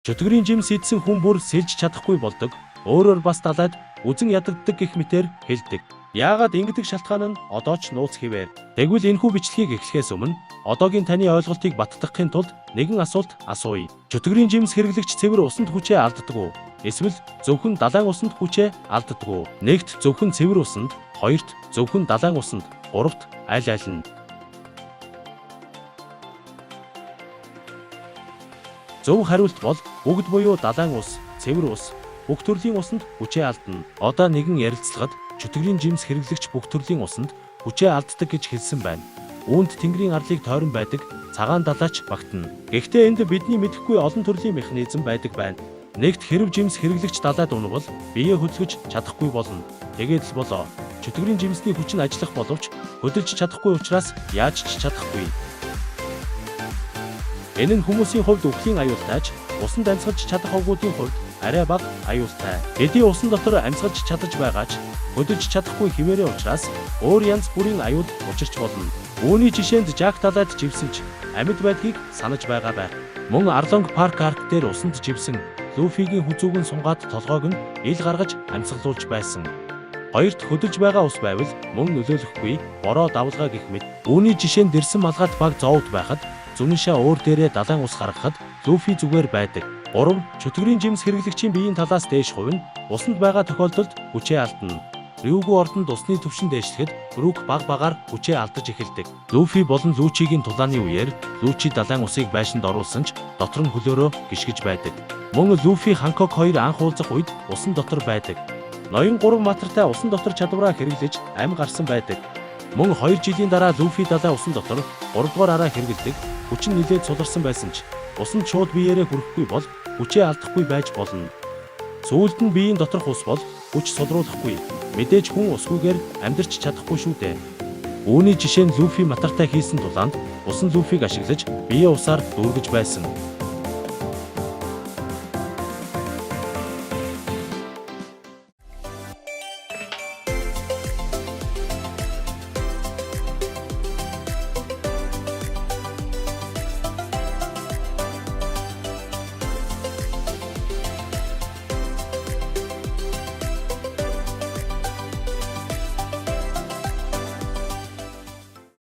Чөтгөрийн жимс идсэн хүн бүр сэлж чадахгүй болдог. Өөрөөр бас далайд үзэн ядагддаг гэх мэтээр хэлдэг. Яагаад ингэдэг шалтгаан нь одоо ч нууц хэвээр. Тэгвэл энэхүү бичлэгийг эхлэхээс өмнө одоогийн таны ойлголтыг баттгахын тулд нэгэн асуулт асууя. Чөтгөрийн жимс хэрэглэгч цэвэр усанд хүчээ алддаг уу? Эсвэл зөвхөн далайн усанд хүчээ алддаг уу? Нэгт зөвхөн цэвэр усанд, хоёрт зөвхөн далайн усанд, гуравт аль аль нь? Зөв хариулт бол бүгд буюу далайн ус, цэвэр ус, бүх төрлийн усанд хүчээ алдна. Одоо нэгэн ярилцлагад чөтгөрийн жимс хэрэглэгч бүх төрлийн усанд хүчээ алддаг гэж хэлсэн байна. Үүнд тэнгэрийн арлыг тойрон байдаг цагаан далайч багтана. Гэхдээ энд бидний мэдэхгүй олон төрлийн механизм байдаг байна. Нэгт хэрэв жимс хэрэглэгч далайд унавал биеэ хөдөлгөж чадахгүй болно. Тэгээд л болоо. Чөтгөрийн жимсний хүч нь ажиллах боловч хөдөлж чадахгүй учраас яаж ч чадахгүй. Энэ нь хүмүүсийн хувьд үхлийн аюултайч, усанд амьсгалж чадах овгуудын хувьд арай бага аюултай. Хэдий усан дотор амьсгалж чадаж байгаач хөдөлж чадахгүй хിവэрэ учраас өөр янз бүрийн аюул учирч болно. Үүний жишээнд Жак далайд живсэн ч амьд байдгийг санаж байгаа байх. Мөн Арлонг парк арк дээр усанд живсэн Луфигийн хүзүүгэн сунгаад толгойг нь ил гаргаж амьсгалуулж байсан. Хоёрт хөдөлж байгаа ус байвал мөн нөлөөлөхгүй бороо давлгаа гэх мэт. Үүний жишээнд дэрсэн малгайд баг зоовд байхад Зүнишаа өөр дээрээ далайн ус гаргахад Луфи зүгээр байдаг. 3. Чөтгөрийн жимс хэрэглэгчийн биеийн талаас дээш хувь нь усанд байгаа тохиолдолд хүчээ алдна. Рюгү ордонд усны түвшин дээшлэхэд Брук баг багаар хүчээ алдаж эхэлдэг. Луфи болон Лучигийн тулааны үеэр Лучи далайн усыг байшинд оруулсан ч дотор нь хөлөөрөө гიშгэж байдаг. Мөн Луфи Ханкок хоёр анх уулзах үед усан дотор байдаг. Ноён 3 матартай усан дотор чадвараа хэрэглэж ам гарсан байдаг. Мөн 2 жилийн дараа Луфи далай усан дотор 3 дугаар араа хэрэглэдэг. Хүч нь нилээд суларсан байсан ч усанд шууд биеэрээ хүрэхгүй бол хүчээ алдахгүй байж болно. Сүүлд нь биеийн доторх ус бол хүч сулруулахгүй. Мэдээж хүн усгүйгээр амьдарч чадахгүй шүү дээ. Үүний жишээ нь Луфи матартай хийсэн тулаанд усан Луфиг ашиглаж бие усаар дүүргэж байсан.